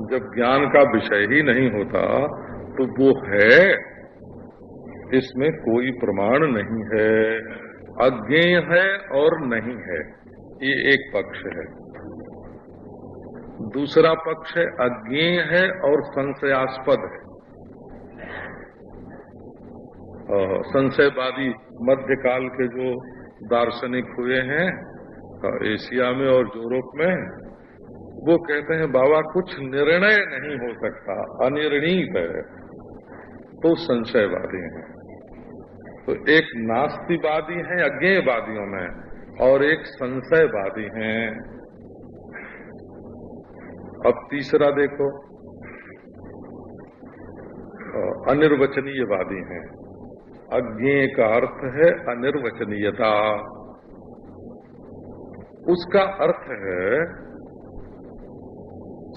जब ज्ञान का विषय ही नहीं होता तो वो है, इसमें कोई प्रमाण नहीं है। अज्ञेय है और नहीं है, ये एक पक्ष है। दूसरा पक्ष है अज्ञेय है और संशयास्पद है। संशयवादी मध्यकाल के जो दार्शनिक हुए हैं एशिया में और यूरोप में, वो कहते हैं बाबा कुछ निर्णय नहीं हो सकता, अनिर्णीत है, तो संशयवादी हैं। तो एक नास्तिवादी हैं अज्ञेयवादियों में, और एक संशयवादी हैं। अब तीसरा देखो, अनिर्वचनीयवादी हैं। अज्ञेय का अर्थ है अनिर्वचनीयता। उसका अर्थ है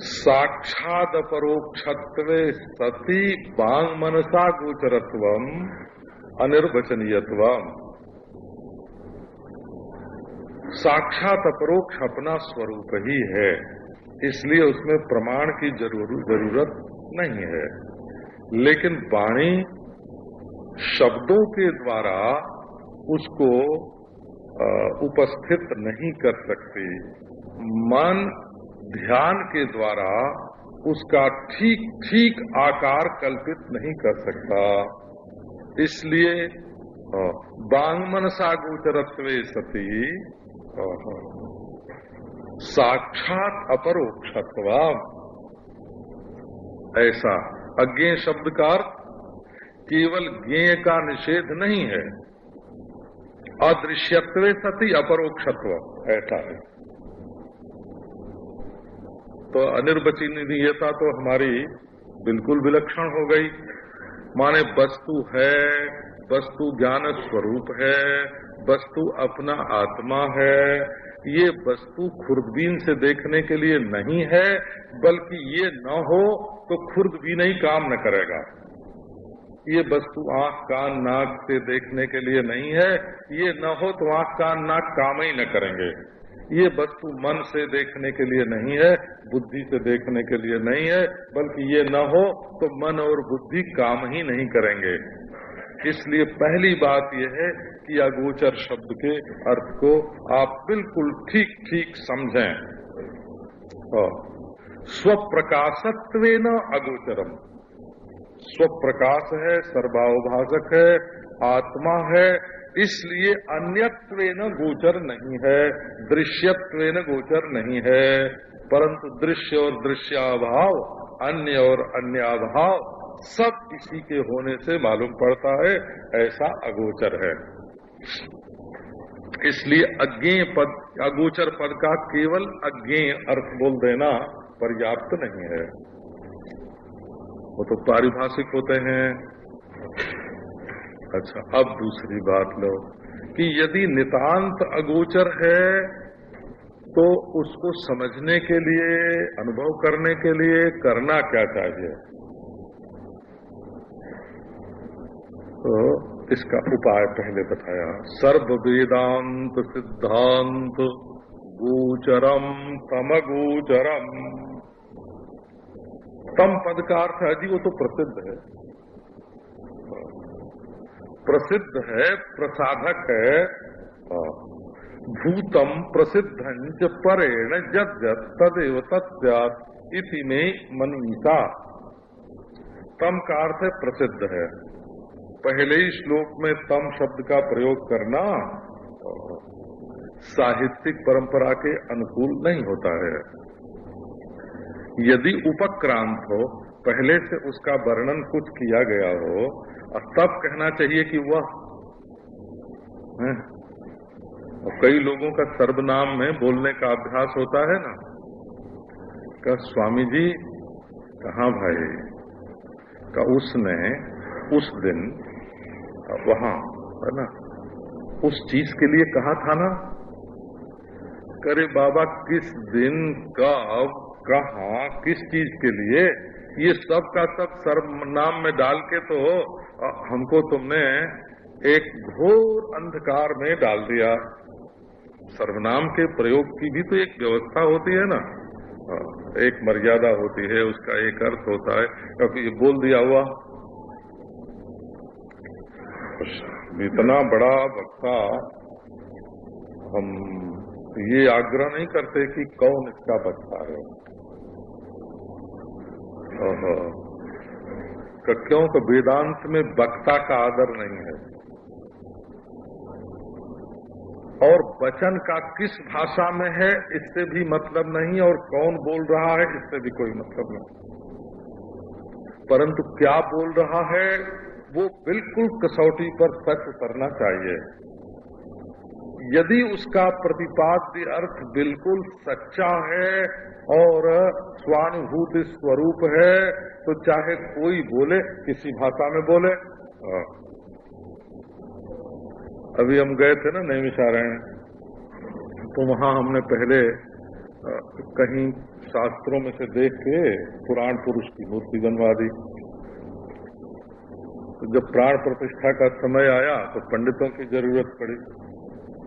साक्षाद अपरोक्षत्वे सति वांग मनसा गोचरत्वम अनिर्वचनीयत्वम। साक्षात अपरोक्ष अपना स्वरूप ही है, इसलिए उसमें प्रमाण की जरूरत नहीं है। लेकिन वाणी शब्दों के द्वारा उसको उपस्थित नहीं कर सकती। मन ध्यान के द्वारा उसका ठीक ठीक आकार कल्पित नहीं कर सकता। इसलिए वांग मनसा गोचरत्वे सति साक्षात अपरोक्षत्वा। ऐसा अज्ञेय शब्द का अर्थ केवल ज्ञेय का निषेध नहीं है, अदृश्यत्वे सति अपरोक्षत्व ऐसा है। तो अनिर्वचनीयता तो हमारी बिल्कुल विलक्षण हो गई। माने वस्तु है, वस्तु ज्ञान स्वरूप है, वस्तु अपना आत्मा है। ये वस्तु खुर्दबीन से देखने के लिए नहीं है, बल्कि ये न हो तो खुर्दबीन ही काम न करेगा। ये वस्तु आंख कान नाक से देखने के लिए नहीं है, ये न हो तो आंख कान नाक काम ही न करेंगे। ये वस्तु मन से देखने के लिए नहीं है, बुद्धि से देखने के लिए नहीं है, बल्कि ये न हो तो मन और बुद्धि काम ही नहीं करेंगे। इसलिए पहली बात यह है कि अगोचर शब्द के अर्थ को आप बिल्कुल ठीक ठीक समझें। स्वप्रकाशत्वेन अगोचरम, स्वप्रकाश है, सर्वावभाषक है, आत्मा है, इसलिए अन्यत्वेन गोचर नहीं है, दृश्यत्वेन गोचर नहीं है। परंतु दृश्य और दृश्याभाव, अन्य और अन्याभाव सब इसी के होने से मालूम पड़ता है, ऐसा अगोचर है। इसलिए अज्ञेय पद, अगोचर पद का केवल अज्ञेय अर्थ बोल देना पर्याप्त नहीं है, वो तो पारिभाषिक होते हैं। अच्छा, अब दूसरी बात लो कि यदि नितांत अगोचर है तो उसको समझने के लिए, अनुभव करने के लिए करना क्या चाहिए? तो इसका उपाय पहले बताया, सर्व वेदांत सिद्धांत गोचरम तमगोचरम। तम पद का अर्थ है जी, वो तो प्रसिद्ध है, प्रसिद्ध है, प्रसाधक है। भूतम प्रसिद्धं परेण जद तदेव तस्यात् इति में मनीषा। तम का अर्थ है प्रसिद्ध है। पहले ही श्लोक में तम शब्द का प्रयोग करना साहित्यिक परंपरा के अनुकूल नहीं होता है। यदि उपक्रांत हो, पहले से उसका वर्णन कुछ किया गया हो, और तब कहना चाहिए कि वह है। और कई लोगों का सर्वनाम में बोलने का अभ्यास होता है ना, का स्वामी जी कहाँ भाई, का उसने उस दिन वहाँ है ना, उस चीज के लिए कहा था ना। करे बाबा किस दिन, कब, कहाँ, किस चीज के लिए, ये सब का सब सर्वनाम में डाल के तो हमको तुमने एक घोर अंधकार में डाल दिया। सर्वनाम के प्रयोग की भी तो एक व्यवस्था होती है ना। एक मर्यादा होती है, उसका एक अर्थ होता है। क्योंकि ये बोल दिया हुआ इतना बड़ा वक्ता, हम ये आग्रह नहीं करते कि कौन इसका वक्ता है, क्योंकि वेदांत में वक्ता का आदर नहीं है, और वचन का किस भाषा में है इससे भी मतलब नहीं, और कौन बोल रहा है इससे भी कोई मतलब नहीं। परंतु क्या बोल रहा है वो बिल्कुल कसौटी पर सच उतरना चाहिए। यदि उसका प्रतिपाद्य अर्थ बिल्कुल सच्चा है और स्वानुभूति स्वरूप है तो चाहे कोई बोले, किसी भाषा में बोले। अभी हम गए थे ना नैमिषारण्य, तो वहाँ हमने पहले कहीं शास्त्रों में से देख के पुराण पुरुष की मूर्ति बनवा दी। तो जब प्राण प्रतिष्ठा का समय आया तो पंडितों की जरूरत पड़ी।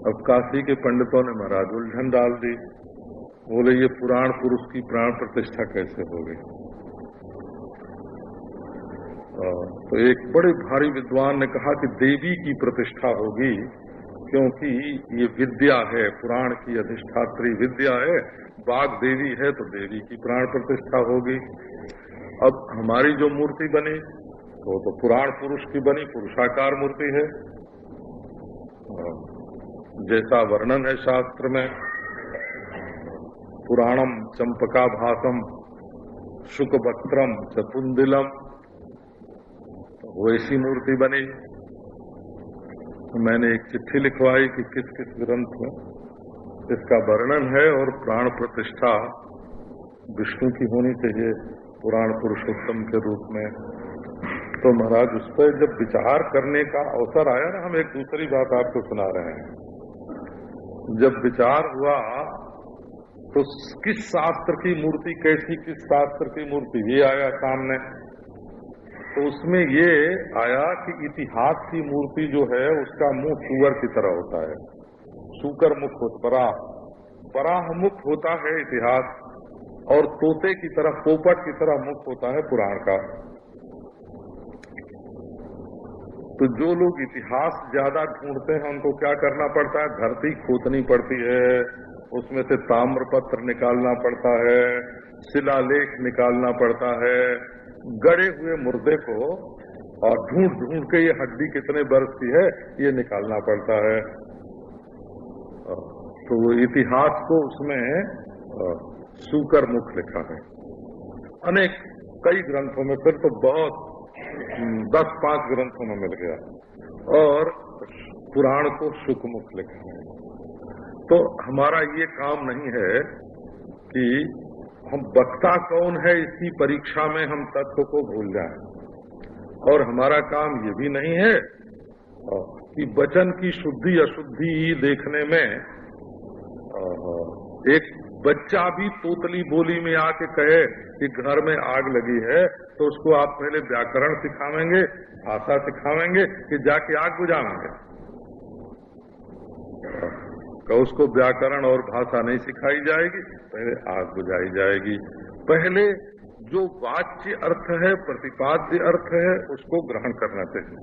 अब काशी के पंडितों ने महाराज उलझन डाल दी, बोले ये पुराण पुरुष की प्राण प्रतिष्ठा कैसे होगी। तो एक बड़े भारी विद्वान ने कहा कि देवी की प्रतिष्ठा होगी, क्योंकि ये विद्या है, पुराण की अधिष्ठात्री विद्या है, वाग देवी है तो देवी की प्राण प्रतिष्ठा होगी। अब हमारी जो मूर्ति बनी वो तो पुराण पुरुष की बनी, पुरुषाकार मूर्ति है, जैसा वर्णन है शास्त्र में, पुराणम चंपकाभासम शुकवक्त्रम चतुंदिलम, वैसी मूर्ति बनी। मैंने एक चिट्ठी लिखवाई कि किस किस ग्रंथ में इसका वर्णन है, और प्राण प्रतिष्ठा विष्णु की होनी चाहिए पुराण पुरुषोत्तम के रूप में। तो महाराज उस पर जब विचार करने का अवसर आया ना, हम एक दूसरी बात आपको सुना रहे हैं। जब विचार हुआ तो किस शास्त्र की मूर्ति कैसी, किस शास्त्र की मूर्ति, ये आया सामने। तो उसमें ये आया कि इतिहास की मूर्ति जो है उसका मुंह सूअर की तरह होता है, सूकर मुख होता, बराह मुख होता है इतिहास, और तोते की तरह, पोपट की तरह मुख होता है पुराण का। तो जो लोग इतिहास ज्यादा ढूंढते हैं उनको क्या करना पड़ता है, धरती खोदनी पड़ती है, उसमें से ताम्रपत्र निकालना पड़ता है, शिलालेख निकालना पड़ता है, गड़े हुए मुर्दे को और ढूंढ ढूंढ के ये हड्डी कितने वर्ष की है ये निकालना पड़ता है। तो इतिहास को उसमें सूकर मुख लिखा है अनेक कई ग्रंथों में, फिर तो बहुत 10-5 ग्रंथों में मिल गया, और पुराण को शुकमुख लिखा है। तो हमारा ये काम नहीं है कि हम वक्ता कौन है इसकी परीक्षा में हम तत्व को भूल जाएं, और हमारा काम ये भी नहीं है कि वचन की शुद्धि अशुद्धि देखने में एक बच्चा भी तोतली बोली में आके कहे कि घर में आग लगी है तो उसको आप पहले व्याकरण सिखावेंगे, भाषा सिखावेंगे कि जाके आग बुझावेंगे? तो उसको व्याकरण और भाषा नहीं सिखाई जाएगी, पहले आग बुझाई जाएगी। पहले जो वाच्य अर्थ है, प्रतिपाद्य अर्थ है, उसको ग्रहण करना चाहिए।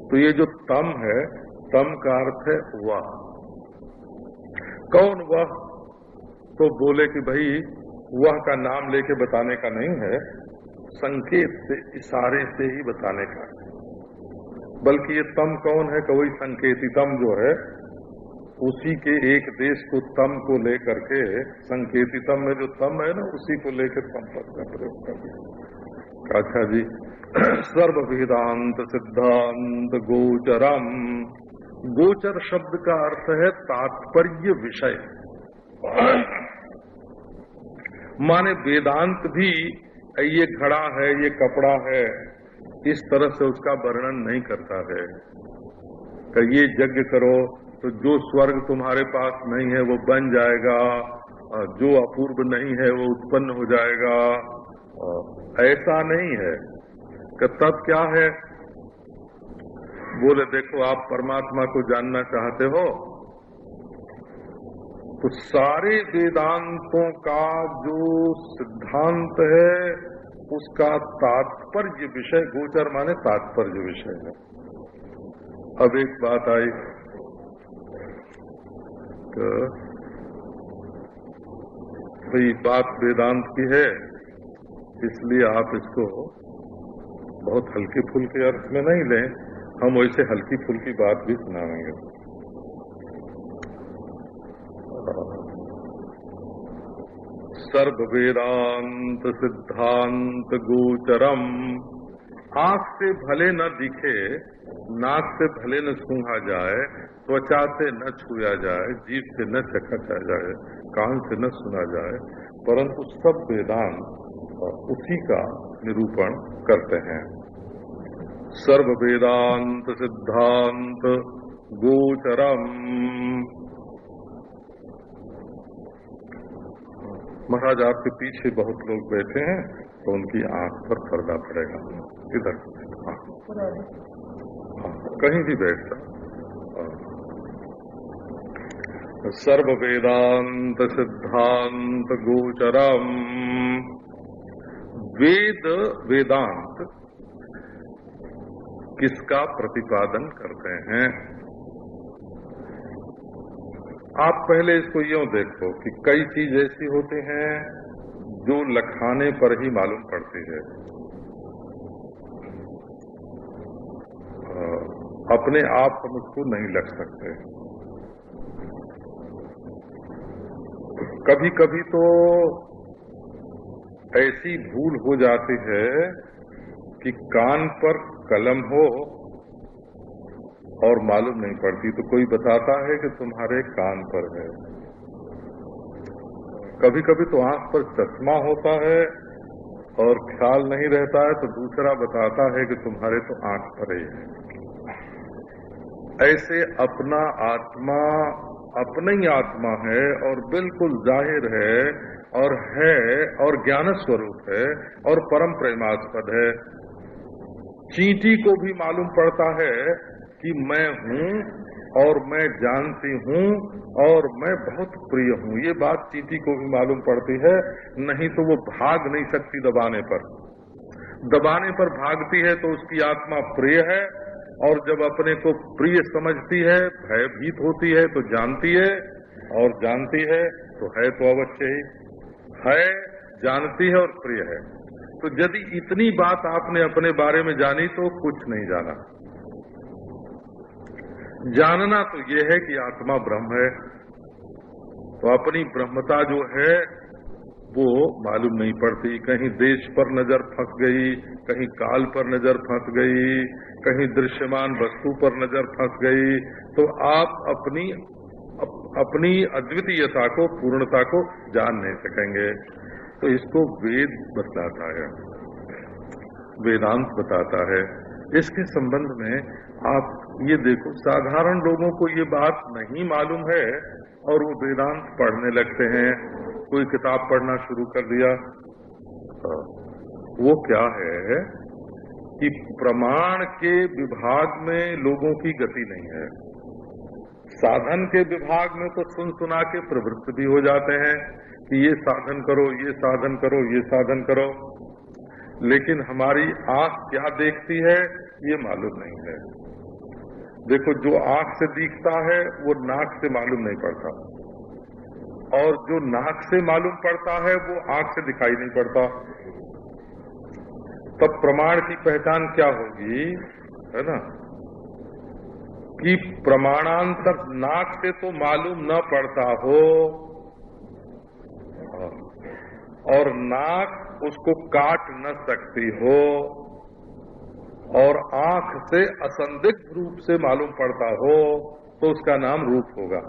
तो ये जो तम है, तम का अर्थ है वह। कौन वह? तो बोले कि भाई वह का नाम लेके बताने का नहीं है, संकेत से, इशारे से ही बताने का है। बल्कि ये तम कौन है? कि वही संकेतितम जो है, उसी के एक देश को तम को लेकर के, संकेतितम में जो तम है ना, उसी को लेकर तम पद का प्रयोग कर दिया। अच्छा जी, सर्व वेदांत सिद्धांत गोचरम। गोचर शब्द का अर्थ है तात्पर्य विषय, माने वेदांत भी ये घड़ा है, ये कपड़ा है, इस तरह से उसका वर्णन नहीं करता है कि ये यज्ञ करो तो जो स्वर्ग तुम्हारे पास नहीं है वो बन जाएगा, जो अपूर्व नहीं है वो उत्पन्न हो जाएगा। ऐसा नहीं है। कि तब क्या है? बोले देखो, आप परमात्मा को जानना चाहते हो तो सारे वेदांतों का जो सिद्धांत है उसका तात्पर्य विषय, गोचर माने तात्पर्य विषय है। अब एक बात आई तो भाई बात वेदांत की है, इसलिए आप इसको बहुत हल्के फुल्के अर्थ में नहीं लें, हम वैसे हल्की फुल्की बात भी सुनाएंगे। सर्व वेदांत सिद्धांत गोचरम, आंख से भले न दिखे, नाक से भले न सूंघा जाए, त्वचा से न छुआ जाए, जीभ से न चखा जाए, कान से न सुना जाए, परंतु सब वेदांत उसी का निरूपण करते हैं। सर्व वेदांत सिद्धांत गोचरम। महाराज आपके पीछे बहुत लोग बैठे हैं तो उनकी आंख पर पर्दा पड़ेगा। इधर कहीं भी बैठता। सर्व वेदांत सिद्धांत गोचरम। वेद वेदांत किसका प्रतिपादन करते हैं? आप पहले इसको यूं देखो कि कई चीज ऐसी होती हैं जो लखाने पर ही मालूम पड़ती है, अपने आप हम उसको नहीं लग सकते। कभी कभी तो ऐसी भूल हो जाती है कि कान पर कलम हो और मालूम नहीं पड़ती, तो कोई बताता है कि तुम्हारे कान पर है। कभी कभी तो आंख पर चश्मा होता है और ख्याल नहीं रहता है, तो दूसरा बताता है कि तुम्हारे तो आंख पर ही है। ऐसे अपना आत्मा अपना ही आत्मा है और बिल्कुल जाहिर है और ज्ञान स्वरूप है और परम प्रेमास्पद है। चींटी को भी मालूम पड़ता है कि मैं हूँ और मैं जानती हूँ और मैं बहुत प्रिय हूँ, ये बात चींटी को भी मालूम पड़ती है, नहीं तो वो भाग नहीं सकती दबाने पर। दबाने पर भागती है तो उसकी आत्मा प्रिय है, और जब अपने को प्रिय समझती है, भयभीत होती है तो जानती है, और जानती है तो है तो अवश्य ही है, जानती है और प्रिय है। तो यदि इतनी बात आपने अपने बारे में जानी तो कुछ नहीं जाना। जानना तो ये है कि आत्मा ब्रह्म है, तो अपनी ब्रह्मता जो है वो मालूम नहीं पड़ती। कहीं देश पर नजर फंस गई, कहीं काल पर नजर फंस गई, कहीं दृश्यमान वस्तु पर नजर फंस गई, तो आप अपनी अद्वितीयता को, पूर्णता को जान नहीं सकेंगे। तो इसको वेद बताता है, वेदांत बताता है। इसके संबंध में आप ये देखो, साधारण लोगों को ये बात नहीं मालूम है और वो वेदांत पढ़ने लगते हैं। कोई किताब पढ़ना शुरू कर दिया, वो क्या है कि प्रमाण के विभाग में लोगों की गति नहीं है। साधन के विभाग में तो सुन सुना के प्रवृत्त भी हो जाते हैं कि ये साधन करो, ये साधन करो, ये साधन करो, लेकिन हमारी आंख क्या देखती है ये मालूम नहीं है। देखो, जो आंख से दिखता है वो नाक से मालूम नहीं पड़ता, और जो नाक से मालूम पड़ता है वो आंख से दिखाई नहीं पड़ता। तब प्रमाण की पहचान क्या होगी, है ना, कि प्रमाणांतर नाक से तो मालूम न पड़ता हो और नाक उसको काट न सकती हो, और आंख से असंदिग्ध रूप से मालूम पड़ता हो, तो उसका नाम रूप होगा।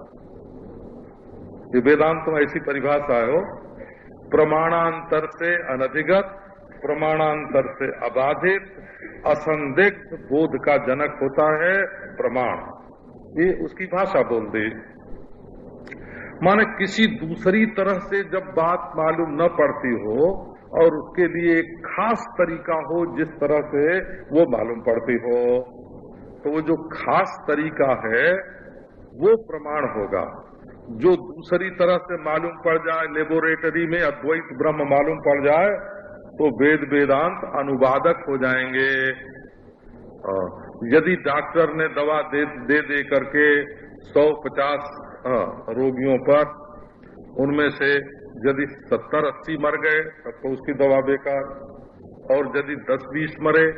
ये वेदांत में ऐसी परिभाषा है, प्रमाणांतर से अनधिगत, प्रमाणांतर से अबाधित, असंदिग्ध बोध का जनक होता है प्रमाण। ये उसकी भाषा बोल दी। माने किसी दूसरी तरह से जब बात मालूम न पड़ती हो और उसके लिए एक खास तरीका हो जिस तरह से वो मालूम पड़ती हो, तो वो जो खास तरीका है वो प्रमाण होगा। जो दूसरी तरह से मालूम पड़ जाए, लेबोरेटरी में अद्वैत ब्रह्म मालूम पड़ जाए, तो वेद वेदांत अनुवादक हो जाएंगे। यदि डॉक्टर ने दवा दे करके 150 रोगियों पर, उनमें से यदि 70-80 मर गए तब तो उसकी दवा बेकार, और यदि 10-20 मरे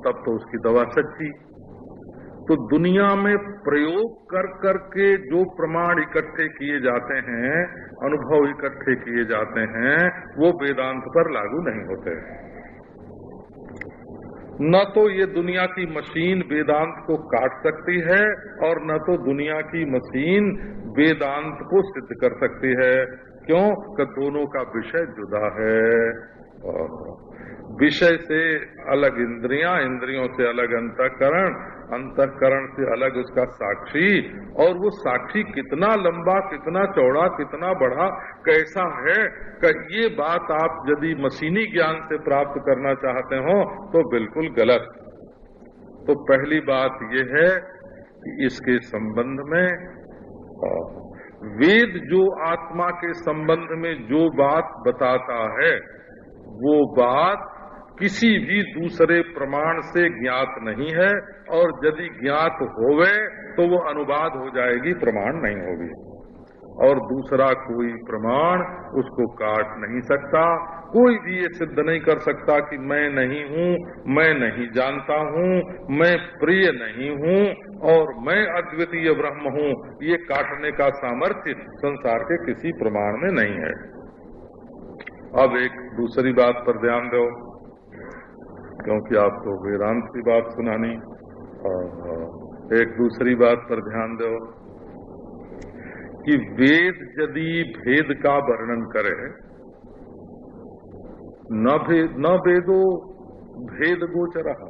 तब तो उसकी दवा सच्ची। तो दुनिया में प्रयोग कर करके जो प्रमाण इकट्ठे किए जाते हैं, अनुभव इकट्ठे किए जाते हैं, वो वेदांत पर लागू नहीं होते। न तो ये दुनिया की मशीन वेदांत को काट सकती है, और न तो दुनिया की मशीन वेदांत को सिद्ध कर सकती है। क्यों? कि दोनों का विषय जुदा है। विषय से अलग इंद्रियां, इंद्रियों से अलग अंतःकरण, अंतःकरण से अलग उसका साक्षी, और वो साक्षी कितना लंबा, कितना चौड़ा, कितना बड़ा, कैसा है, कि ये बात आप यदि मशीनी ज्ञान से प्राप्त करना चाहते हो तो बिल्कुल गलत। तो पहली बात ये है कि इसके संबंध में वेद जो आत्मा के संबंध में जो बात बताता है, वो बात किसी भी दूसरे प्रमाण से ज्ञात नहीं है, और यदि ज्ञात होवे तो वो अनुवाद हो जाएगी, प्रमाण नहीं होगी। और दूसरा कोई प्रमाण उसको काट नहीं सकता। कोई भी ये सिद्ध नहीं कर सकता कि मैं नहीं हूँ, मैं नहीं जानता हूँ, मैं प्रिय नहीं हूँ, और मैं अद्वितीय ब्रह्म हूँ। ये काटने का सामर्थ्य संसार के किसी प्रमाण में नहीं है। अब एक दूसरी बात पर ध्यान दो, क्योंकि आपको वेदांत की बात सुनानी। एक दूसरी बात पर ध्यान दो कि वेद यदि भेद का वर्णन करे, न वेदो भेद गोचरः,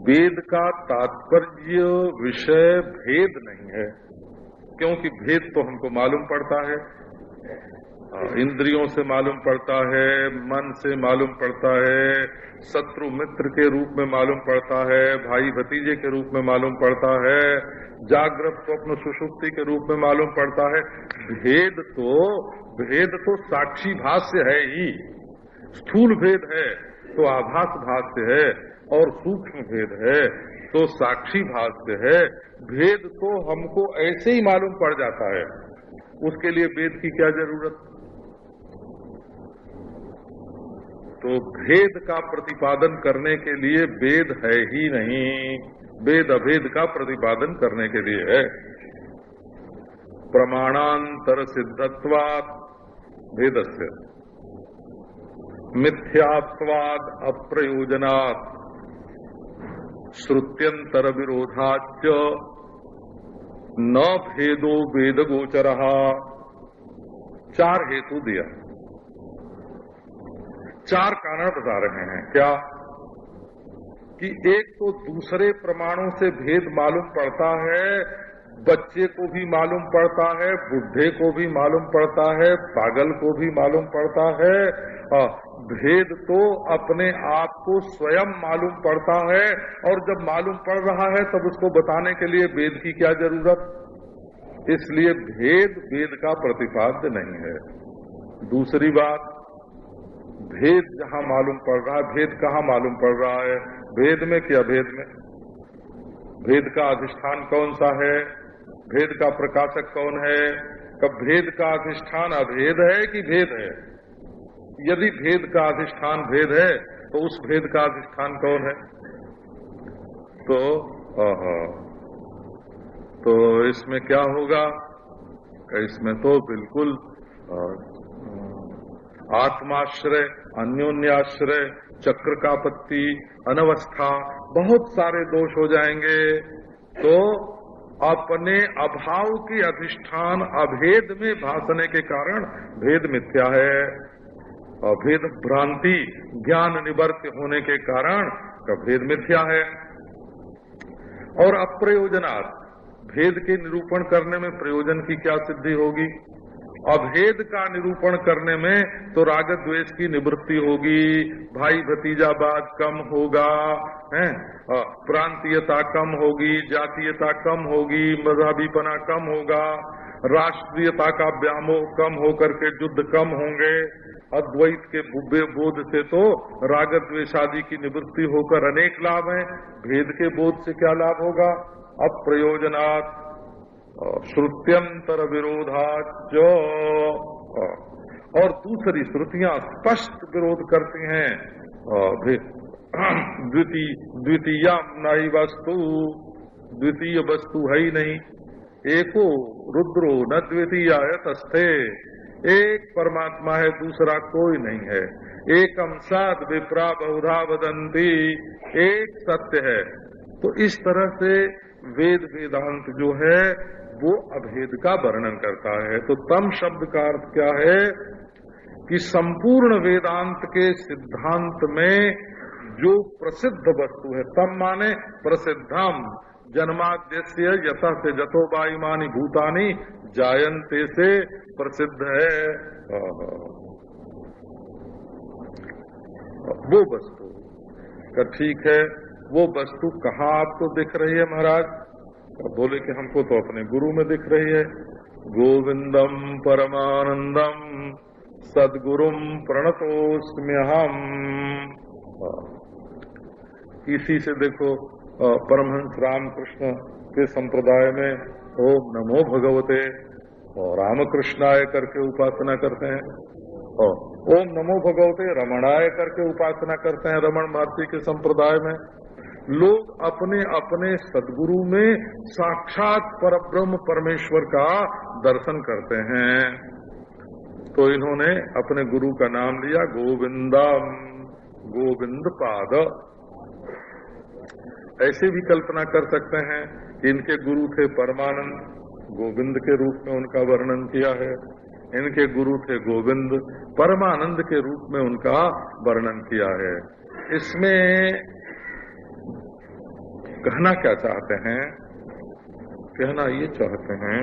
वेद का तात्पर्य विषय भेद नहीं है, क्योंकि भेद तो हमको मालूम पड़ता है, इंद्रियों से मालूम पड़ता है, मन से मालूम पड़ता है, शत्रु मित्र के रूप में मालूम पड़ता है, भाई भतीजे के रूप में मालूम पड़ता है, जागृत स्वप्न सुषुप्ति के रूप में मालूम पड़ता है। भेद तो साक्षी भाष्य है ही। स्थूल भेद है तो आभास भाष्य है, और सूक्ष्म भेद है तो साक्षी भाष्य है। भेद तो हमको ऐसे ही मालूम पड़ जाता है, उसके लिए वेद की क्या जरूरत। तो भेद का प्रतिपादन करने के लिए वेद है ही नहीं, वेद अभेद का प्रतिपादन करने के लिए है। प्रमाणांतर सिद्धत्वात् भेदस्य मिथ्यात्वाद अप्रयोजनात् श्रुत्यंतर विरोधाच्च न भेदो वेद गोचरः। 4 हेतु दिया, 4 कारण बता रहे हैं। क्या कि एक तो दूसरे प्रमाणों से भेद मालूम पड़ता है, बच्चे को भी मालूम पड़ता है, बुढ़े को भी मालूम पड़ता है, पागल को भी मालूम पड़ता है। भेद तो अपने आप को स्वयं मालूम पड़ता है, और जब मालूम पड़ रहा है तब उसको बताने के लिए वेद की क्या जरूरत। इसलिए भेद वेद का प्रतिपाद्य नहीं है। दूसरी बात, भेद जहाँ मालूम पड़ रहा है, भेद कहाँ मालूम पड़ रहा है, भेद में कि अभेद में। भेद का अधिष्ठान कौन सा है, भेद का प्रकाशक कौन है, कब भेद का अधिष्ठान अभेद है कि भेद है। यदि भेद का अधिष्ठान भेद है तो उस भेद का अधिष्ठान कौन है। तो इसमें क्या होगा, इसमें तो बिल्कुल आत्माश्रय, अन्योन्याश्रय, चक्र का पत्ती, अनवस्था, बहुत सारे दोष हो जाएंगे। तो अपने अभाव की अधिष्ठान अभेद में भासने के कारण भेद मिथ्या है, और भेद भ्रांति ज्ञान निवर्त्य होने के कारण का भेद मिथ्या है। और अप्रयोजनात्, भेद के निरूपण करने में प्रयोजन की क्या सिद्धि होगी। अभेद का निरूपण करने में तो राग द्वेष की निवृत्ति होगी, भाई भतीजावाद कम होगा, हैं, प्रांतीयता कम होगी, जातीयता कम होगी, मजहबीपना कम होगा, राष्ट्रीयता का व्यामोह कम होकर के युद्ध कम होंगे। अद्वैत के बोध से तो राग द्वेषादि की निवृत्ति होकर अनेक लाभ हैं, भेद के बोध से क्या लाभ होगा? अप्रयोजनात् श्रुत्यंतर विरोधाच, और दूसरी श्रुतियां स्पष्ट विरोध करती हैं। द्वितीय नई वस्तु, द्वितीय वस्तु है ही नहीं, एको रुद्रो न द्वितीयायतस्थे, एक परमात्मा है, दूसरा कोई नहीं है। एकम सद विप्रा बहुधा वदंती, एक सत्य है। तो इस तरह से वेद वेदांत जो है वो अभेद का वर्णन करता है। तो तम शब्द का अर्थ क्या है कि संपूर्ण वेदांत के सिद्धांत में जो प्रसिद्ध वस्तु है, तम माने प्रसिद्धम, जन्माद्यस्य यथा से जतो वायुमानी भूतानि जायन्ते से प्रसिद्ध है वो वस्तु का। ठीक है, वो वस्तु कहाँ आपको दिख रही है महाराज? बोले कि हमको तो अपने गुरु में दिख रही है। गोविंदम परमानंदम सद्गुरुम प्रणतोस्म्यहम। इसी से देखो परमहंस रामकृष्ण के संप्रदाय में ओम नमो भगवते और रामकृष्णाय करके उपासना करते हैं, और ओम नमो भगवते रमणाय करके उपासना करते हैं। रमण महर्षि के संप्रदाय में लोग अपने अपने सद्गुरु में साक्षात परब्रह्म परमेश्वर का दर्शन करते हैं। तो इन्होंने अपने गुरु का नाम लिया गोविंदम, गोविंद पाद। ऐसे भी कल्पना कर सकते हैं कि इनके गुरु थे परमानंद, गोविंद के रूप में उनका वर्णन किया है। इनके गुरु थे गोविंद, परमानंद के रूप में उनका वर्णन किया है। इसमें कहना क्या चाहते हैं? कहना ये चाहते हैं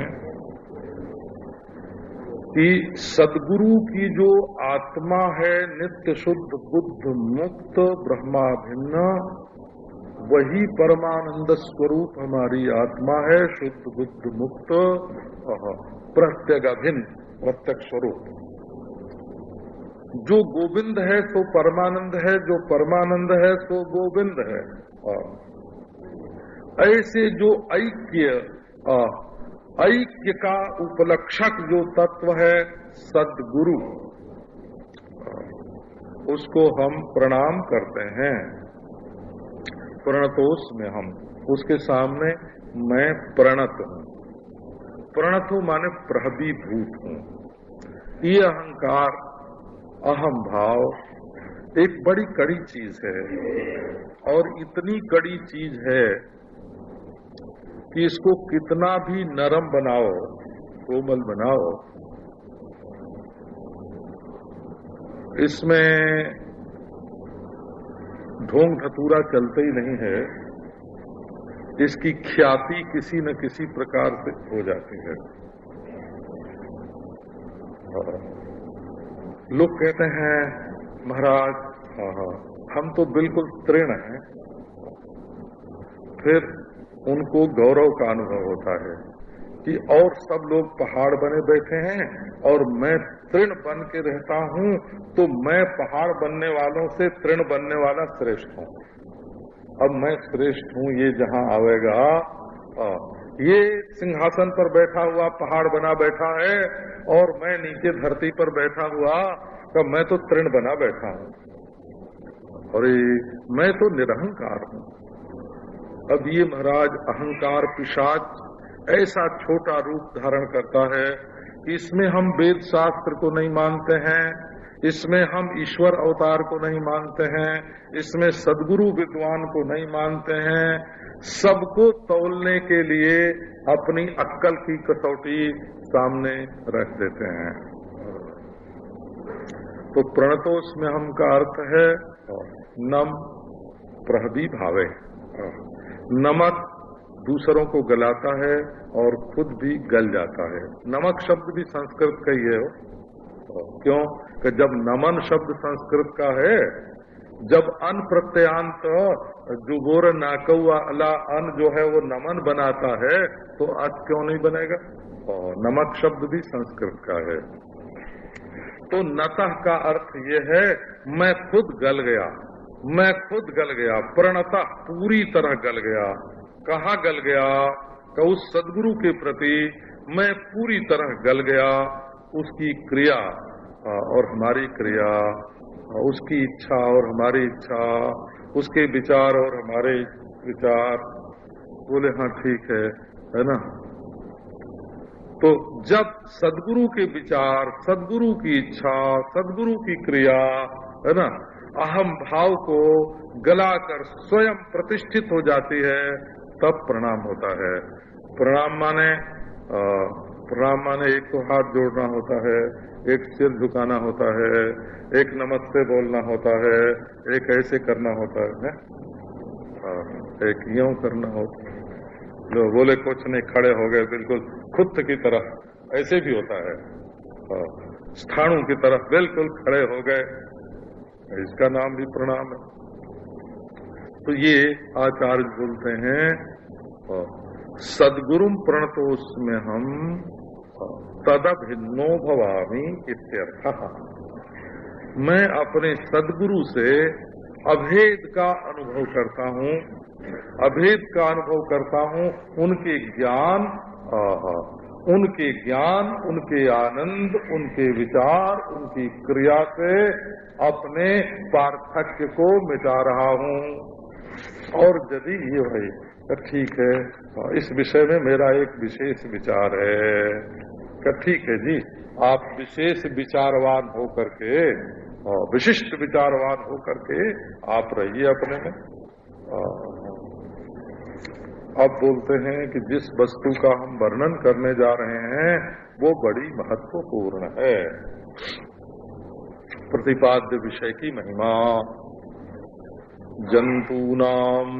कि सद्गुरु की जो आत्मा है नित्य शुद्ध बुद्ध मुक्त ब्रह्माभिन्न, वही परमानंद स्वरूप हमारी आत्मा है, शुद्ध बुद्ध मुक्त प्रत्यगाभिन्न प्रत्यक्ष स्वरूप। जो गोविंद है सो परमानंद है, जो परमानंद है सो गोविंद है। ऐसे जो ऐक्य का उपलक्षक जो तत्व है सद्गुरु, उसको हम प्रणाम करते हैं। प्रणतोष में हम उसके सामने मैं प्रणत हूँ। प्रणत हूँ माने प्रभीभूत हूँ। ये अहंकार अहम भाव एक बड़ी कड़ी चीज है, और इतनी कड़ी चीज है कि इसको कितना भी नरम बनाओ, कोमल बनाओ, इसमें ढोंग धतूरा चलते ही नहीं है। इसकी ख्याति किसी न किसी प्रकार से हो जाती है। लोग कहते हैं महाराज हम तो बिल्कुल तृण हैं, फिर उनको गौरव का अनुभव होता है कि और सब लोग पहाड़ बने बैठे हैं और मैं तृण बन के रहता हूँ, तो मैं पहाड़ बनने वालों से तृण बनने वाला श्रेष्ठ हूँ। अब मैं श्रेष्ठ हूँ ये जहाँ आवेगा, ये सिंहासन पर बैठा हुआ पहाड़ बना बैठा है और मैं नीचे धरती पर बैठा हुआ, तो मैं तो तृण बना बैठा हूँ और मैं तो निरहंकार हूँ। अब ये महाराज अहंकार पिशाच ऐसा छोटा रूप धारण करता है कि इसमें हम वेद शास्त्र को नहीं मानते हैं, इसमें हम ईश्वर अवतार को नहीं मानते हैं, इसमें सद्गुरु विद्वान को नहीं मानते हैं। सबको तौलने के लिए अपनी अक्कल की कसौटी सामने रख देते हैं। तो प्रणतोष में हम का अर्थ है नम प्रहदी भावे। नमक दूसरों को गलाता है और खुद भी गल जाता है। नमक शब्द भी संस्कृत का ही है। क्यों कि जब नमन शब्द संस्कृत का है, जब अन प्रत्ययांत जुगोर नाकौआ अला अन जो है वो नमन बनाता है, तो अच क्यों नहीं बनेगा? और नमक शब्द भी संस्कृत का है। तो नतः का अर्थ ये है मैं खुद गल गया, मैं खुद गल गया, प्रणतः पूरी तरह गल गया। कहाँ गल गया? कि उस सदगुरु के प्रति मैं पूरी तरह गल गया। उसकी क्रिया और हमारी क्रिया, उसकी इच्छा और हमारी इच्छा, उसके विचार और हमारे विचार। बोले हाँ ठीक है ना। तो जब सदगुरु के विचार, सदगुरु की इच्छा, सदगुरु की क्रिया, है ना, अहम भाव को गलाकर स्वयं प्रतिष्ठित हो जाती है, तब प्रणाम होता है। प्रणाम माने एक तो हाथ जोड़ना होता है, एक सिर झुकाना होता है, एक नमस्ते बोलना होता है, एक ऐसे करना होता है, एक यूं करना होता है। जो बोले कुछ नहीं, खड़े हो गए बिल्कुल खुद की तरह, ऐसे भी होता है। स्थाणु की तरह बिल्कुल खड़े हो गए, इसका नाम भी प्रणाम है। तो ये आचार्य बोलते हैं सद्गुरुम प्रणतोस्म्य हम तदभिन्नो भवामि इत्यर्थः। मैं अपने सद्गुरु से अभेद का अनुभव करता हूँ, अभेद का अनुभव करता हूँ। उनके ज्ञान, उनके आनंद, उनके विचार, उनकी क्रिया से अपने पार्थक्य को मिटा रहा हूँ। और यदि ये भाई तो ठीक है, इस विषय में मेरा एक विशेष विचार है, कि ठीक है जी, आप विशेष विचारवान हो करके, विशिष्ट विचारवान हो करके आप रहिए अपने में। अब बोलते हैं कि जिस वस्तु का हम वर्णन करने जा रहे हैं वो बड़ी महत्वपूर्ण है। प्रतिपाद्य विषय की महिमा। जंतूनाम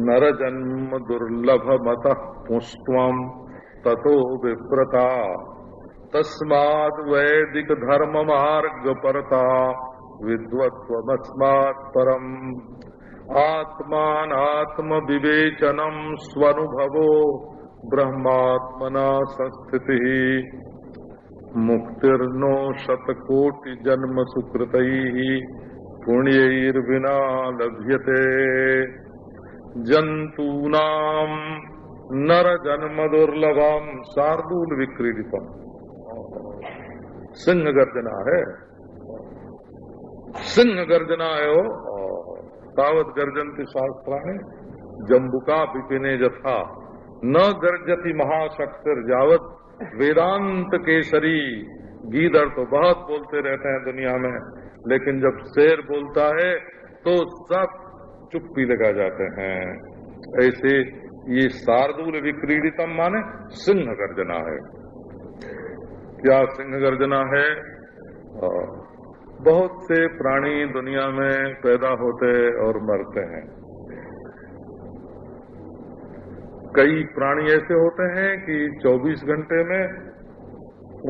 नर जन्म दुर्लभ मतः पुष्टम ततो विप्रता तस्माद् वैदिक धर्म मार्ग परता विद्वत्वमस्मात् परम आत्मानात्म विवेचनम स्वनुभवो ब्रह्मात्मना संस्थितिः मुक्तिर्नो शतकोटि जन्म सुकृतैः पुण्यैर्विना लभ्यते। जंतूनाम नर जन्म दुर्लभम शार्दूल विक्रीडितम। सिंह गर्जना है, सिंह गर्जना है वो। तावत गर्जन्ति शास्त्राणि जम्बुका विपिने जथा न गर्जति महाशक्तिर जावत वेदांत केसरी। गीदड़ तो बहुत बोलते रहते हैं दुनिया में, लेकिन जब शेर बोलता है तो सब चुप्पी लगा जाते हैं। ऐसे ये शार्दूल विक्रीडितम माने सिंह गर्जना है। क्या सिंह गर्जना है? बहुत से प्राणी दुनिया में पैदा होते और मरते हैं। कई प्राणी ऐसे होते हैं कि 24 घंटे में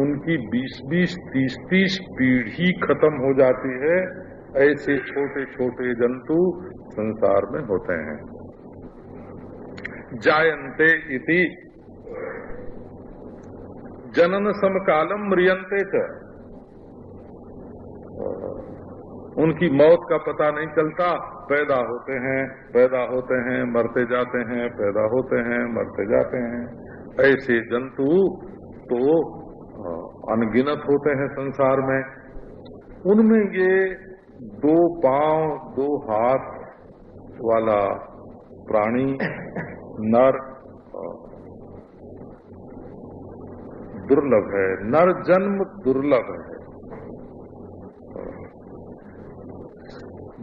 उनकी 20-20, 30-30 पीढ़ी खत्म हो जाती है। ऐसे छोटे छोटे जंतु संसार में होते हैं। जायन्ते इति जनन समकालम म्रियन्ते च। उनकी मौत का पता नहीं चलता, पैदा होते हैं, मरते जाते हैं, पैदा होते हैं, मरते जाते हैं। ऐसे जंतु तो अनगिनत होते हैं संसार में। उनमें ये 2 पांव 2 हाथ वाला प्राणी नर दुर्लभ है। नर जन्म दुर्लभ है।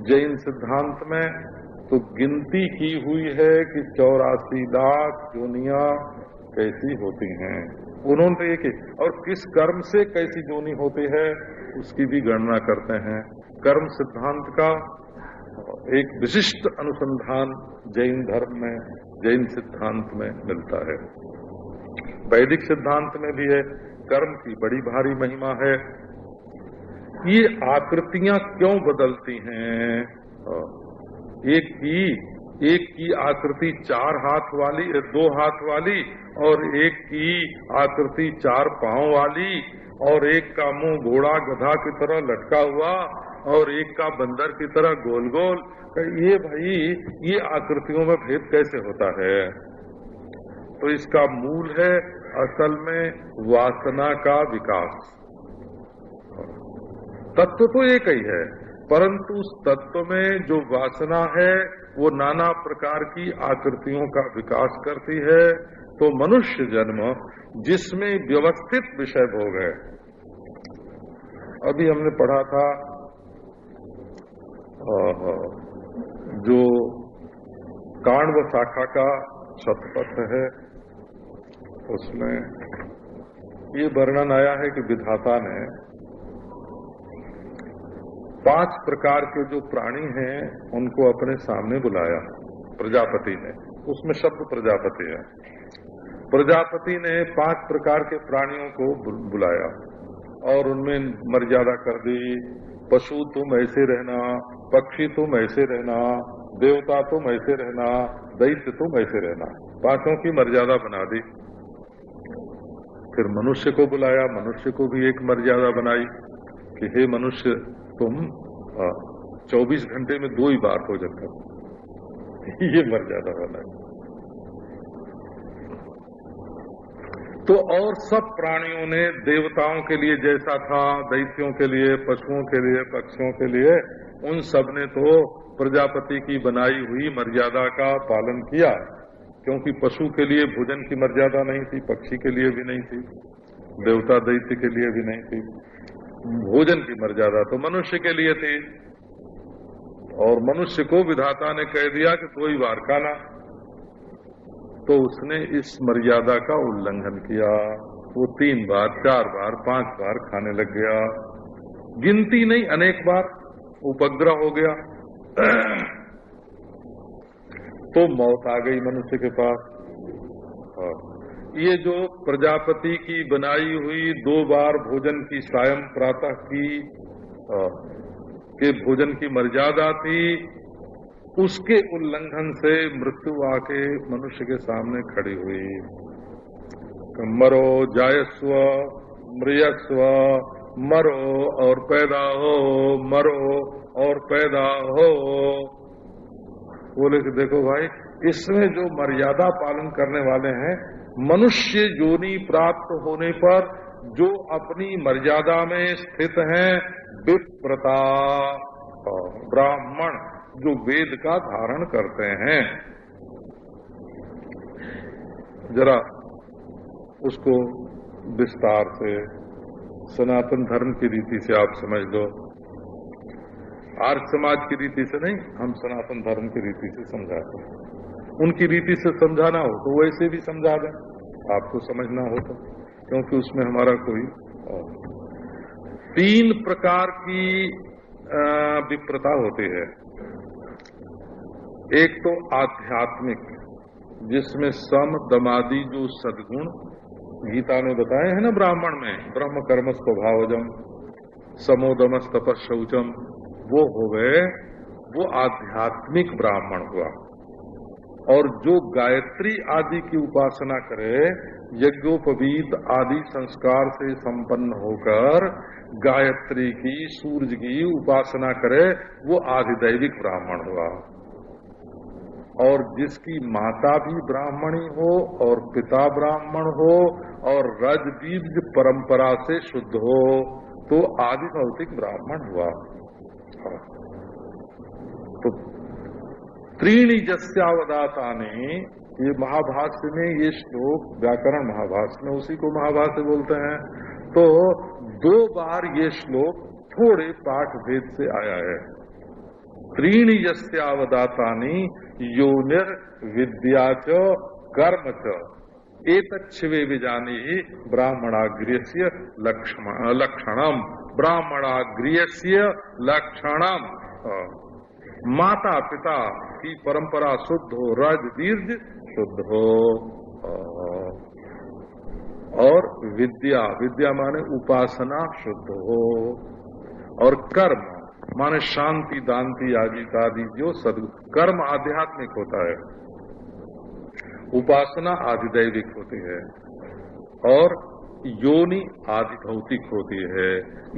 जैन सिद्धांत में तो गिनती की हुई है कि 84 लाख योनियां कैसी होती हैं। उन्होंने एक और किस कर्म से कैसी योनि होती है उसकी भी गणना करते हैं। कर्म सिद्धांत का एक विशिष्ट अनुसंधान जैन धर्म में, जैन सिद्धांत में मिलता है। वैदिक सिद्धांत में भी है, कर्म की बड़ी भारी महिमा है। ये आकृतियां क्यों बदलती हैं? एक की आकृति 4 हाथ वाली, 2 हाथ वाली, और एक की आकृति 4 पांव वाली, और एक का मुंह घोड़ा गधा की तरह लटका हुआ, और एक का बंदर की तरह गोल गोल। ये भाई, ये आकृतियों में भेद कैसे होता है? तो इसका मूल है असल में वासना का विकास। तत्व तो एक ही है, परंतु उस तत्व में जो वासना है वो नाना प्रकार की आकृतियों का विकास करती है। तो मनुष्य जन्म जिसमें व्यवस्थित विषय भोग है, अभी हमने पढ़ा था जो कांड व शाखा का शतपथ है, उसमें ये वर्णन आया है कि विधाता ने 5 प्रकार के जो प्राणी हैं उनको अपने सामने बुलाया, प्रजापति ने। उसमें शब्द प्रजापति है। प्रजापति ने 5 प्रकार के प्राणियों को बुलाया और उनमें मर्यादा कर दी। पशु तुम ऐसे रहना, पक्षी तुम ऐसे रहना, देवता तुम ऐसे रहना, दैत्य तुम ऐसे रहना। 5 की मर्यादा बना दी। फिर मनुष्य को बुलाया, मनुष्य को भी एक मर्यादा बनाई कि हे मनुष्य, तुम 24 घंटे में 2 ही बार भोजन करो। ये मर्यादा बनाई। तो और सब प्राणियों ने देवताओं के लिए जैसा था, दैत्यों के लिए, पशुओं के लिए, पक्षियों के लिए, उन सब ने तो प्रजापति की बनाई हुई मर्यादा का पालन किया। क्योंकि पशु के लिए भोजन की मर्यादा नहीं थी, पक्षी के लिए भी नहीं थी, देवता दैत्य के लिए भी नहीं थी। भोजन की मर्यादा तो मनुष्य के लिए थी, और मनुष्य को विधाता ने कह दिया कि 2 ही बार खाना। तो उसने इस मर्यादा का उल्लंघन किया। वो 3 बार, 4 बार, 5 बार खाने लग गया। गिनती नहीं, अनेक बार उपद्रव हो गया। तो मौत आ गई मनुष्य के पास। ये जो प्रजापति की बनाई हुई 2 बार भोजन की, सायं प्रातः की के भोजन की मर्यादा थी, उसके उल्लंघन से मृत्यु आके मनुष्य के सामने खड़ी हुई। मरो जायस्व मृयस्व, मरो और पैदा हो, मरो और पैदा हो। बोले कि देखो भाई, इसमें जो मर्यादा पालन करने वाले हैं, मनुष्य योनि प्राप्त होने पर जो अपनी मर्यादा में स्थित हैं, विप्रता ब्राह्मण जो वेद का धारण करते हैं, जरा उसको विस्तार से सनातन धर्म की रीति से आप समझ लो। आर्य समाज की रीति से नहीं, हम सनातन धर्म की रीति से समझाते हैं। उनकी रीति से समझाना हो तो वैसे भी समझा दें, आपको समझना हो तो, क्योंकि उसमें हमारा कोई 3 प्रकार की विप्रता होती है। एक तो आध्यात्मिक, जिसमें सम दमादि जो सद्गुण गीता में बताए हैं ना, ब्राह्मण में ब्रह्म कर्म स्वभावजम समोदमस तपस शौचम, वो हो गए, वो आध्यात्मिक ब्राह्मण हुआ। और जो गायत्री आदि की उपासना करे, यज्ञोपवीत आदि संस्कार से संपन्न होकर गायत्री की, सूर्य की उपासना करे, वो आधिदैविक ब्राह्मण हुआ। और जिसकी माता भी ब्राह्मणी हो और पिता ब्राह्मण हो और रजबीज परंपरा से शुद्ध हो, तो आदि भौतिक ब्राह्मण हुआ। तो त्रीणि जस्यावदातानि, ये महाभाष्य में ये श्लोक, व्याकरण महाभाष्य में, उसी को महाभाष्य बोलते हैं। तो 2 बार ये श्लोक थोड़े पाठ भेद से आया है। त्रीणि यस्यावदातानि योनिर विद्या च कर्म च एतच्छिवे विजानी ब्राह्मणाग्र्यस्य लक्षणम, ब्राह्मणाग्र्यस्य लक्षणम। माता पिता की परंपरा शुद्ध हो, रज बीज शुद्ध हो, और विद्या, विद्या माने उपासना शुद्ध हो, और कर्म माने शांति दांति आदि जो कर्म आध्यात्मिक होता है, उपासना आधिदैविक होती है, और योनि आदि भौतिक होती है।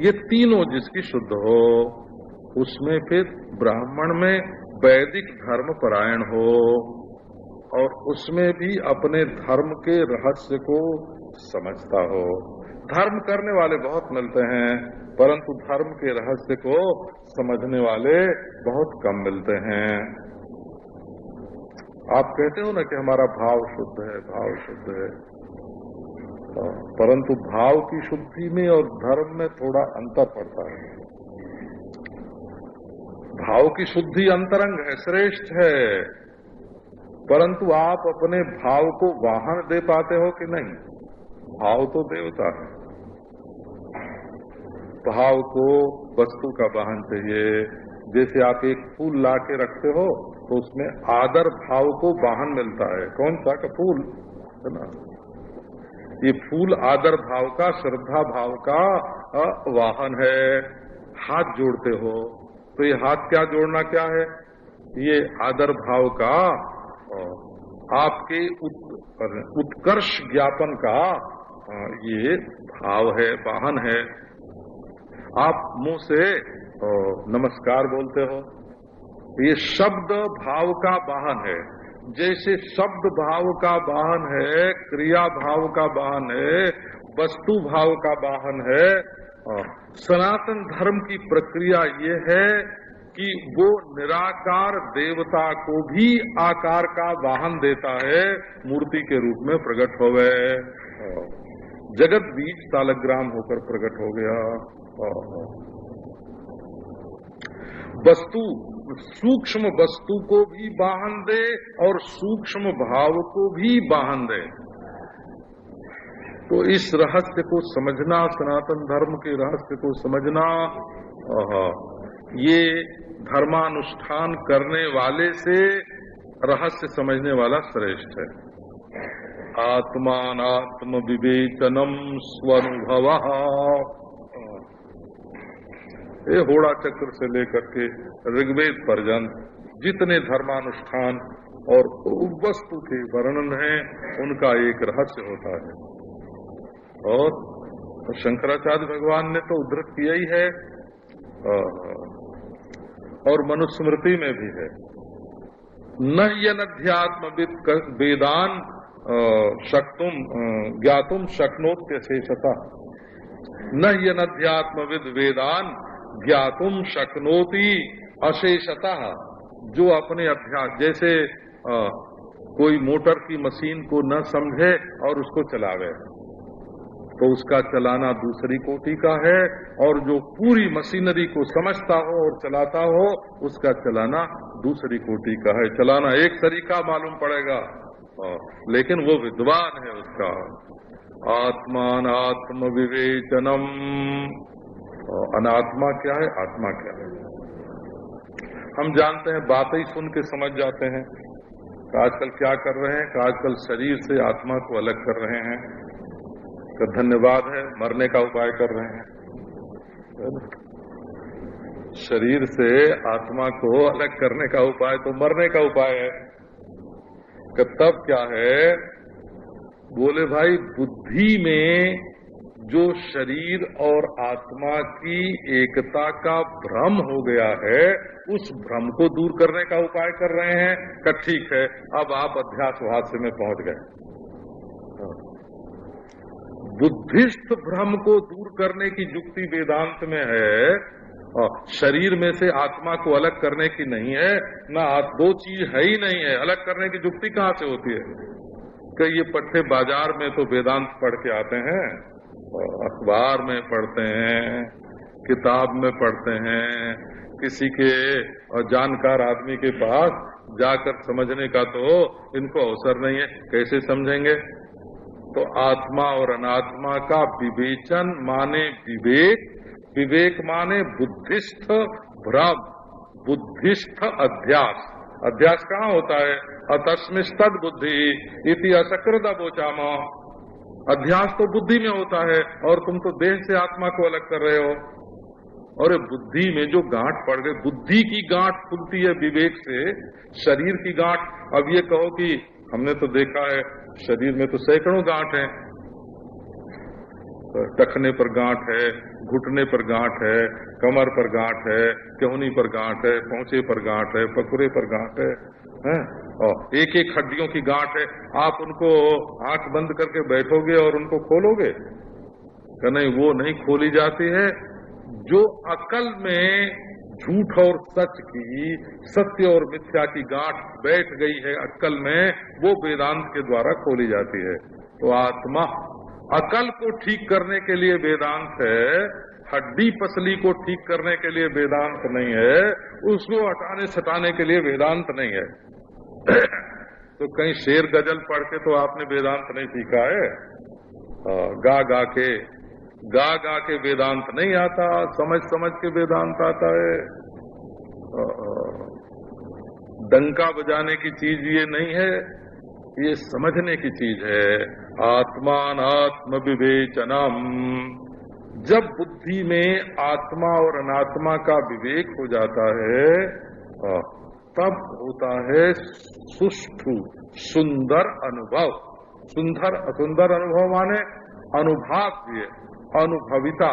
ये तीनों जिसकी शुद्ध हो, उसमें फिर ब्राह्मण में वैदिक धर्म परायण हो, और उसमें भी अपने धर्म के रहस्य को समझता हो। धर्म करने वाले बहुत मिलते हैं, परंतु धर्म के रहस्य को समझने वाले बहुत कम मिलते हैं। आप कहते हो ना कि हमारा भाव शुद्ध है, भाव शुद्ध है, परंतु भाव की शुद्धि में और धर्म में थोड़ा अंतर पड़ता है। भाव की शुद्धि अंतरंग है, श्रेष्ठ है, परंतु आप अपने भाव को वाहन दे पाते हो कि नहीं? भाव तो देवता है, भाव को वस्तु का वाहन चाहिए। जैसे आप एक फूल ला के रखते हो तो उसमें आदर भाव को वाहन मिलता है। कौन सा? का फूल है ना। ये फूल आदर भाव का, श्रद्धा भाव का वाहन है। हाथ जोड़ते हो तो ये हाथ क्या जोड़ना क्या है? ये आदर भाव का, आपके उत्कर्ष ज्ञापन का ये भाव है, वाहन है। आप मुंह से नमस्कार बोलते हो, ये शब्द भाव का वाहन है। जैसे शब्द भाव का वाहन है, क्रिया भाव का वाहन है, वस्तु भाव का वाहन है, सनातन धर्म की प्रक्रिया ये है कि वो निराकार देवता को भी आकार का वाहन देता है, मूर्ति के रूप में प्रकट हो गए। जगत बीज सालग्राम होकर प्रकट हो गया। वस्तु, सूक्ष्म वस्तु को भी वाहन दे और सूक्ष्म भाव को भी वाहन दे। तो इस रहस्य को समझना, सनातन धर्म के रहस्य को समझना, ये धर्मानुष्ठान करने वाले से रहस्य समझने वाला श्रेष्ठ है। आत्मानात्म विवेचनम स्वनुभव, ये होड़ा चक्र से लेकर के ऋग्वेद पर्यंत जितने धर्मानुष्ठान और वस्तु के वर्णन हैं, उनका एक रहस्य होता है। और शंकराचार्य भगवान ने तो उद्धृत किया ही है, और मनुस्मृति में भी है। न यनध्यात्मविद वेदान शक्तुम ज्ञातुम शक्नोत्यशेषतः, न यनध्यात्मविद वेदान ज्ञातुम शक्नोति अशेषतः। जो अपने अभ्यास, जैसे कोई मोटर की मशीन को न समझे और उसको चलावे, तो उसका चलाना दूसरी कोटि का है, और जो पूरी मशीनरी को समझता हो और चलाता हो, उसका चलाना दूसरी कोटि का है। चलाना एक तरीका मालूम पड़ेगा, लेकिन वो विद्वान है उसका। आत्मानात्म विवेचनम, अनात्मा क्या है, आत्मा क्या है। हम जानते हैं, बातें ही सुन के समझ जाते हैं कि आजकल क्या कर रहे हैं, कि आजकल शरीर से आत्मा को अलग कर रहे हैं। तो धन्यवाद है, मरने का उपाय कर रहे हैं। शरीर से आत्मा को अलग करने का उपाय तो मरने का उपाय है। कि तब क्या है, बोले भाई बुद्धि में जो शरीर और आत्मा की एकता का भ्रम हो गया है, उस भ्रम को दूर करने का उपाय कर रहे हैं। कि ठीक है, अब आप अध्यास भाष्य में पहुंच गए। बुद्धिस्ट भ्रम को दूर करने की युक्ति वेदांत में है, शरीर में से आत्मा को अलग करने की नहीं है। ना दो चीज है ही नहीं है, अलग करने की युक्ति कहाँ से होती है? कि ये पट्टे बाजार में तो वेदांत पढ़ के आते हैं, अखबार में पढ़ते हैं, किताब में पढ़ते हैं, किसी के जानकार आदमी के पास जाकर समझने का तो इनको अवसर नहीं है। कैसे समझेंगे? तो आत्मा और अनात्मा का विवेचन माने विवेक, विवेक माने बुद्धिस्थ भ्रम, बुद्धिस्थ अध्यास। अध्यास कहाँ होता है? अतस्मिस्तद बुद्धि इति असकृत बोचामा। अध्यास तो बुद्धि में होता है और तुम तो देह से आत्मा को अलग कर रहे हो। और बुद्धि में जो गांठ पड़ गई, बुद्धि की गांठ खुलती है विवेक से, शरीर की गांठ। अब ये कहो कि हमने तो देखा है शरीर में तो सैकड़ों गांठ हैं, टखने पर गांठ है, घुटने पर गांठ है, कमर पर गांठ है, केहनी पर गांठ है, पहुंचे पर गांठ है, पकुरे पर गांठ है, और एक एक हड्डियों की गांठ है। आप उनको आंख बंद करके बैठोगे और उनको खोलोगे? नहीं, वो नहीं खोली जाती है। जो अकल में झूठ और सच की, सत्य और मिथ्या की गांठ बैठ गई है अक्ल में, वो वेदांत के द्वारा खोली जाती है। तो आत्मा, अकल को ठीक करने के लिए वेदांत है, हड्डी पसली को ठीक करने के लिए वेदांत नहीं है, उसको हटाने सटाने के लिए वेदांत नहीं है। तो कहीं शेर गजल पढ़ के तो आपने वेदांत नहीं सीखा है। गा गा के वेदांत नहीं आता, समझ समझ के वेदांत आता है। डंका बजाने की चीज ये नहीं है, ये समझने की चीज है। आत्मानात्म विवेचनम। जब बुद्धि में आत्मा और अनात्मा का विवेक हो जाता है तब होता है सुष्ठु सुंदर अनुभव। सुंदर अनुभव माने अनुभाव्य, अनुभविता।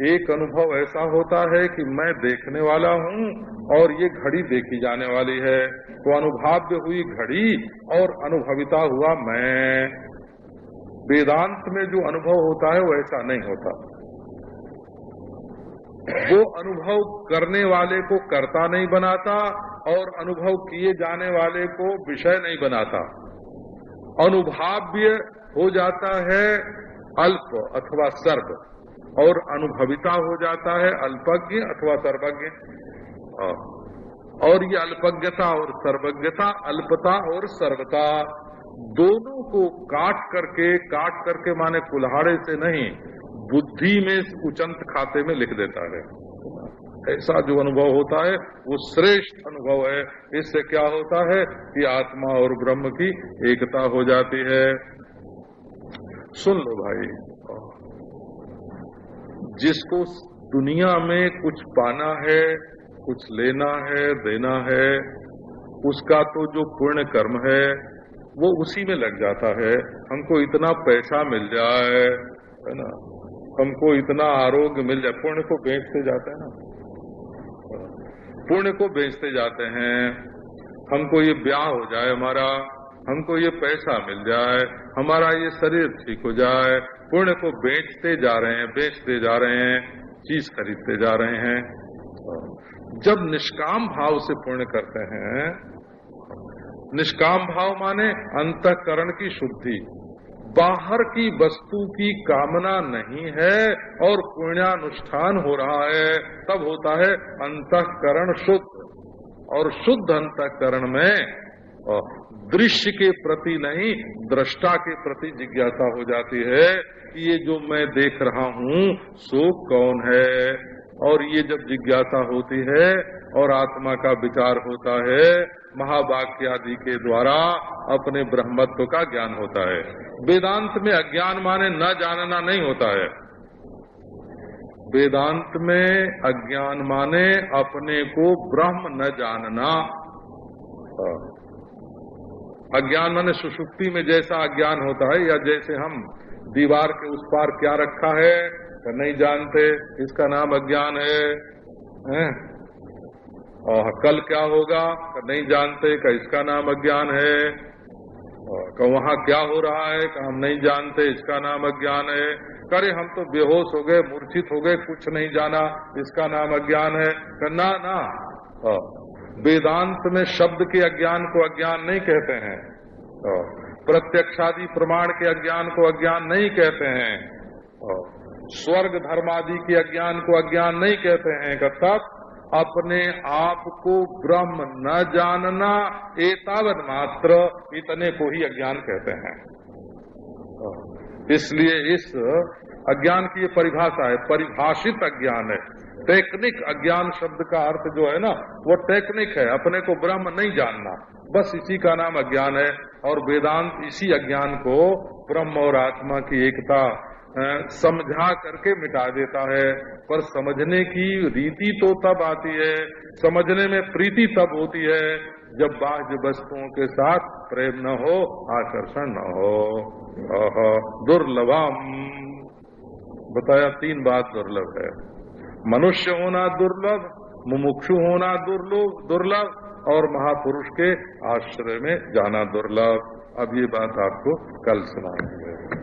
एक अनुभव ऐसा होता है कि मैं देखने वाला हूँ और ये घड़ी देखी जाने वाली है, तो अनुभाव्य हुई घड़ी और अनुभविता हुआ मैं। वेदांत में जो अनुभव होता है वो ऐसा नहीं होता। वो अनुभव करने वाले को कर्ता नहीं बनाता और अनुभव किए जाने वाले को विषय नहीं बनाता। अनुभाव्य हो जाता है अल्प अथवा सर्व, और अनुभविता हो जाता है अल्पज्ञ अथवा सर्वज्ञ। और ये अल्पज्ञता और सर्वज्ञता, अल्पता और सर्वता, दोनों को काट करके माने कुल्हाड़े से नहीं, बुद्धि में उचंत खाते में लिख देता है। ऐसा जो अनुभव होता है वो श्रेष्ठ अनुभव है। इससे क्या होता है कि आत्मा और ब्रह्म की एकता हो जाती है। सुन लो भाई, जिसको दुनिया में कुछ पाना है, कुछ लेना है, देना है, उसका तो जो पुण्य कर्म है वो उसी में लग जाता है। हमको इतना पैसा मिल जाए, है ना, हमको इतना आरोग्य मिल जाए, पुण्य को बेचते जाते हैं ना, पुण्य को बेचते जाते हैं। हमको ये ब्याह हो जाए हमारा, हमको ये पैसा मिल जाए, हमारा ये शरीर ठीक हो जाए, पुण्य को बेचते जा रहे हैं, चीज खरीदते जा रहे हैं। जब निष्काम भाव से पुण्य करते हैं, निष्काम भाव माने अंतःकरण की शुद्धि, बाहर की वस्तु की कामना नहीं है और पुण्यानुष्ठान हो रहा है, तब होता है अंतःकरण शुद्ध। और शुद्ध अंतःकरण में दृश्य के प्रति नहीं, दृष्टा के प्रति जिज्ञासा हो जाती है कि ये जो मैं देख रहा हूँ सो कौन है। और ये जब जिज्ञासा होती है और आत्मा का विचार होता है, महावाक्य आदि के द्वारा अपने ब्रह्मत्व का ज्ञान होता है। वेदांत में अज्ञान माने न जानना नहीं होता है। वेदांत में अज्ञान माने अपने को ब्रह्म न जानना। अज्ञान माने सुषुप्ति में जैसा अज्ञान होता है, या जैसे हम दीवार के उस पार क्या रखा है नहीं जानते, इसका नाम अज्ञान है। और कल क्या होगा नहीं जानते, का इसका नाम अज्ञान है। वहाँ क्या हो रहा है का हम नहीं जानते, इसका नाम अज्ञान है। करे हम तो बेहोश हो गए, मूर्छित हो गए, कुछ नहीं जाना, इसका नाम अज्ञान है। ना ना, वेदांत में शब्द के अज्ञान को अज्ञान नहीं कहते हैं, प्रत्यक्षादि प्रमाण के अज्ञान को अज्ञान नहीं कहते हैं, स्वर्ग धर्म आदि के अज्ञान को अज्ञान नहीं कहते हैं। तब अपने आप को ब्रह्म न जानना, एतावत मात्र, इतने को ही अज्ञान कहते हैं। इसलिए इस अज्ञान की ये परिभाषा है, परिभाषित अज्ञान है। टेक्निक अज्ञान शब्द का अर्थ जो है ना, वो टेक्निक है, अपने को ब्रह्म नहीं जानना, बस इसी का नाम अज्ञान है। और वेदांत इसी अज्ञान को ब्रह्म और आत्मा की एकता समझा करके मिटा देता है। पर समझने की रीति तो तब आती है, समझने में प्रीति तब होती है जब बाह्य वस्तुओं के साथ प्रेम न हो, आकर्षण न हो। दुर्लभम बताया, 3 बात दुर्लभ है। मनुष्य होना दुर्लभ, मुमुक्षु होना दुर्लभ और महापुरुष के आश्रय में जाना दुर्लभ। अब ये बात आपको कल सुनाएंगे।